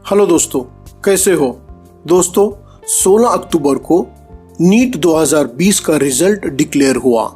Hello दोस्तों, कैसे हो दोस्तों। 16 अक्टूबर को नीट 2020 का रिजल्ट डिक्लेयर हुआ।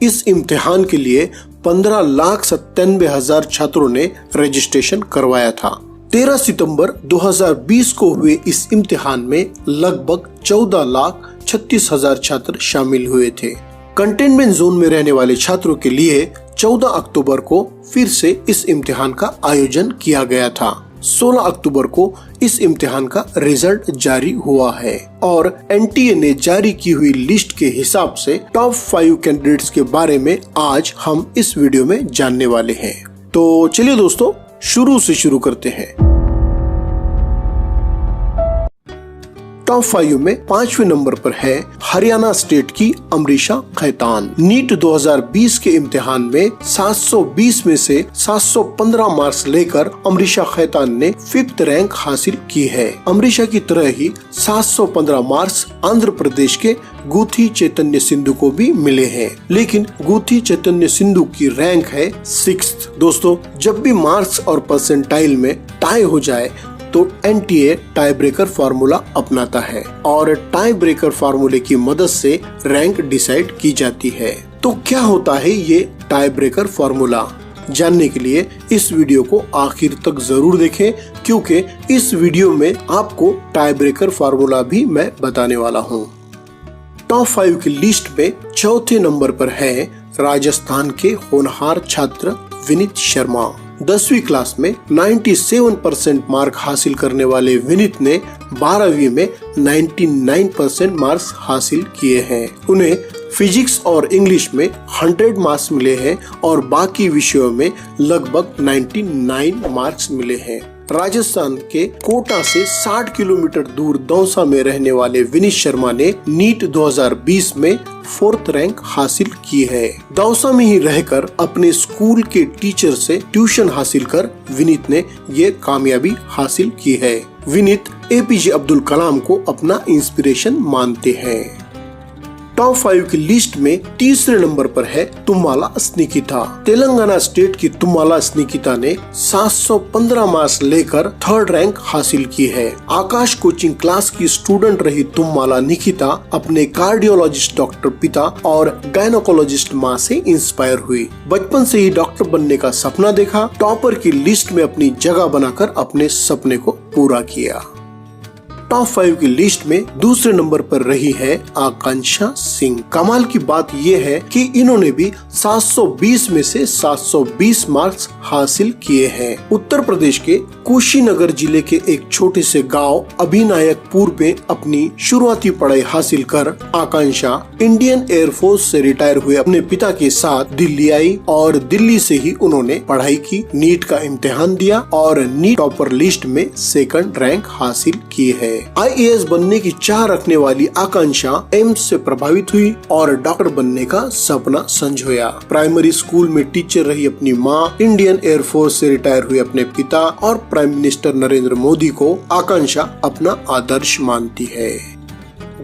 इस इम्तिहान के लिए 15,97,000 छात्रों ने रजिस्ट्रेशन करवाया था। 13 सितंबर 2020 को हुए इस इम्तिहान में लगभग 14,36,000 छात्र शामिल हुए थे। कंटेनमेंट जोन में रहने वाले छात्रों के लिए 14 अक्टूबर को फिर से इस इम्तिहान का आयोजन किया गया था। 16 अक्टूबर को इस इम्तिहान का रिजल्ट जारी हुआ है और एनटीए ने जारी की हुई लिस्ट के हिसाब से टॉप 5 कैंडिडेट्स के बारे में आज हम इस वीडियो में जानने वाले हैं। तो चलिए दोस्तों, शुरू करते हैं। टॉप 5 में 5वें नंबर पर है हरियाणा स्टेट की अमरीशा खैतान। नीट 2020 के इम्तिहान में 720 में से 715 मार्क्स लेकर अमरीशा खैतान ने 5th रैंक हासिल की है। अमरीशा की तरह ही 715 मार्क्स आंध्र प्रदेश के गुथी चैतन्य सिंधु को भी मिले हैं, लेकिन गुथी चैतन्य सिंधु की रैंक है 6th। दोस्तों, जब भी मार्क्स और परसेंटाइल में टाई हो जाए तो एनटीए टाई ब्रेकर फार्मूला अपनाता है और टाई ब्रेकर फार्मूले की मदद से रैंक डिसाइड की जाती है। तो क्या होता है ये टाई ब्रेकर फार्मूला? जानने के लिए इस वीडियो को आखिर तक जरूर देखें, क्योंकि इस वीडियो में आपको टाई ब्रेकर फार्मूला भी मैं बताने वाला हूँ। टॉप 5 की लिस्ट में 4थे नंबर पर है राजस्थान के होनहार छात्र विनीत शर्मा। 10वीं क्लास में 97% मार्क हासिल करने वाले विनीत ने 12वीं में 99% मार्क्स हासिल किए हैं। उन्हें फिजिक्स और इंग्लिश में 100 मार्क्स मिले हैं और बाकी विषयों में लगभग 99 मार्क्स मिले हैं। राजस्थान के कोटा से 60 किलोमीटर दूर दौसा में रहने वाले विनीत शर्मा ने नीट 2020 में 4th रैंक हासिल की है। दौसा में ही रहकर अपने स्कूल के टीचर से ट्यूशन हासिल कर विनीत ने ये कामयाबी हासिल की है। विनीत एपीजे अब्दुल कलाम को अपना इंस्पिरेशन मानते हैं। टॉप 5 की लिस्ट में 3रे नंबर पर है तुम्माला स्निकिता। तेलंगाना स्टेट की तुम्माला स्निकिता ने 715 मार्क्स लेकर 3rd रैंक हासिल की है। आकाश कोचिंग क्लास की स्टूडेंट रही तुम्माला निकिता अपने कार्डियोलॉजिस्ट डॉक्टर पिता और गायनोकोलॉजिस्ट माँ से इंस्पायर हुई। बचपन से ही डॉक्टर बनने का सपना देखा, टॉपर की लिस्ट में अपनी जगह बनाकर अपने सपने को पूरा किया। टॉप 5 की लिस्ट में 2रे नंबर पर रही है आकांक्षा सिंह। कमाल की बात यह है कि इन्होंने भी 720 में से 720 मार्क्स हासिल किए हैं। उत्तर प्रदेश के कुशीनगर जिले के एक छोटे से गांव अभिनायकपुर में अपनी शुरुआती पढ़ाई हासिल कर आकांक्षा इंडियन एयरफोर्स से रिटायर हुए अपने पिता के साथ दिल्ली आई और दिल्ली से ही उन्होंने पढ़ाई की, नीट का इम्तिहान दिया और नीट टॉपर लिस्ट में 2nd रैंक हासिल की है। आईएएस बनने की चाह रखने वाली आकांक्षा एम्स से प्रभावित हुई और डॉक्टर बनने का सपना संजोया। प्राइमरी स्कूल में टीचर रही अपनी माँ, इंडियन एयरफोर्स से रिटायर हुए अपने पिता और प्राइम मिनिस्टर नरेंद्र मोदी को आकांक्षा अपना आदर्श मानती है।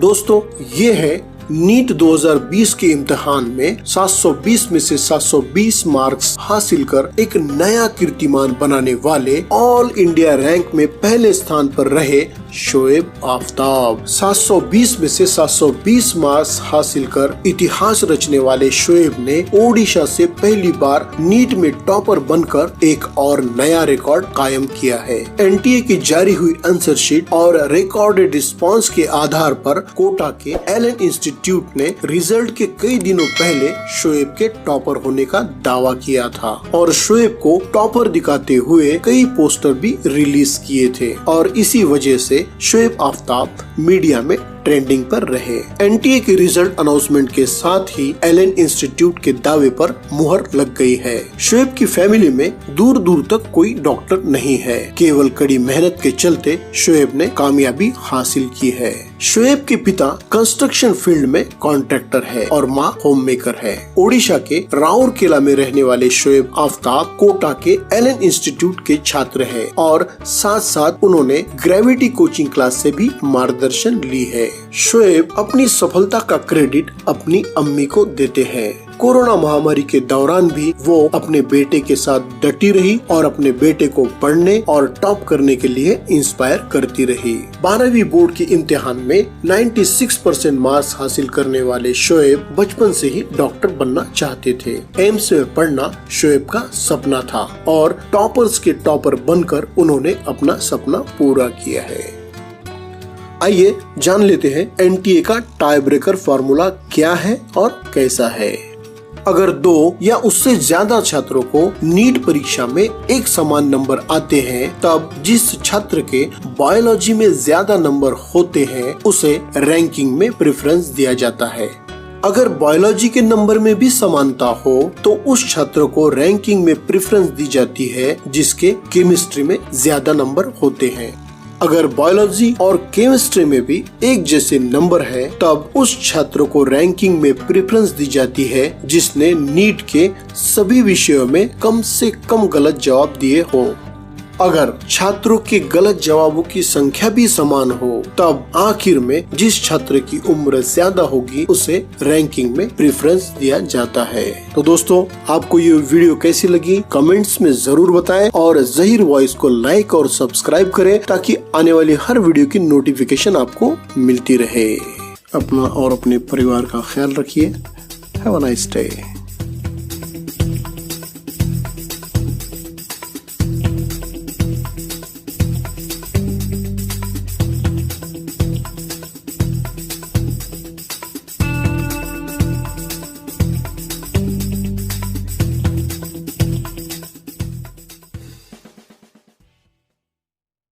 दोस्तों, ये है नीट 2020 के इम्तिहान में 720 में से 720 मार्क्स हासिल कर एक नया कीर्तिमान बनाने वाले ऑल इंडिया रैंक में पहले स्थान पर रहे शोएब आफ्ताब। 720 में से 720 मार्क्स हासिल कर इतिहास रचने वाले शोएब ने ओडिशा से पहली बार नीट में टॉपर बनकर एक और नया रिकॉर्ड कायम किया है। एनटीए की जारी हुई आंसर शीट और रिकॉर्डेड रिस्पांस के आधार पर कोटा के एलन इंस्टीट्यूट ने रिजल्ट के कई दिनों पहले शोएब के टॉपर होने का दावा किया था और शोएब को टॉपर दिखाते हुए कई पोस्टर भी रिलीज किए थे और इसी वजह से शोएब आफ्ताब मीडिया में ट्रेंडिंग पर रहे। एनटीए के रिजल्ट अनाउंसमेंट के साथ ही एलन इंस्टीट्यूट के दावे पर मुहर लग गई है। शोएब की फैमिली में दूर दूर तक कोई डॉक्टर नहीं है, केवल कड़ी मेहनत के चलते शोएब ने कामयाबी हासिल की है। शोएब के पिता कंस्ट्रक्शन फील्ड में कॉन्ट्रैक्टर है और माँ होम मेकर है। ओडिशा के राउरकेला में रहने वाले शोएब आफ्ताब कोटा के एलन इंस्टीट्यूट के छात्र है और साथ साथ उन्होंने ग्रेविटी कोचिंग क्लास से भी मार्गदर्शन ली है। शोएब अपनी सफलता का क्रेडिट अपनी अम्मी को देते हैं। कोरोना महामारी के दौरान भी वो अपने बेटे के साथ डटी रही और अपने बेटे को पढ़ने और टॉप करने के लिए इंस्पायर करती रही। 12वीं बोर्ड के इम्तिहान में 96% मार्क्स हासिल करने वाले शोएब बचपन से ही डॉक्टर बनना चाहते थे। एम्स में पढ़ना शोएब का सपना था और टॉपर्स के टॉपर बनकर उन्होंने अपना सपना पूरा किया है। आइए जान लेते हैं एनटीए का टाई ब्रेकर फॉर्मूला क्या है और कैसा है। अगर 2 या उससे ज्यादा छात्रों को नीट परीक्षा में एक समान नंबर आते हैं, तब जिस छात्र के बायोलॉजी में ज्यादा नंबर होते हैं उसे रैंकिंग में प्रेफरेंस दिया जाता है। अगर बायोलॉजी के नंबर में भी समानता हो तो उस छात्र को रैंकिंग में प्रेफरेंस दी जाती है जिसके केमिस्ट्री में ज्यादा नंबर होते हैं। अगर बायोलॉजी और केमिस्ट्री में भी एक जैसे नंबर है तब उस छात्र को रैंकिंग में प्रेफरेंस दी जाती है जिसने नीट के सभी विषयों में कम से कम गलत जवाब दिए हो। अगर छात्रों के गलत जवाबों की संख्या भी समान हो तब आखिर में जिस छात्र की उम्र ज्यादा होगी उसे रैंकिंग में प्रेफरेंस दिया जाता है। तो दोस्तों, आपको ये वीडियो कैसी लगी कमेंट्स में जरूर बताएं और ज़हीर वॉइस को लाइक और सब्सक्राइब करें ताकि आने वाली हर वीडियो की नोटिफिकेशन आपको मिलती रहे। अपना और अपने परिवार का ख्याल रखिए। Have a nice day.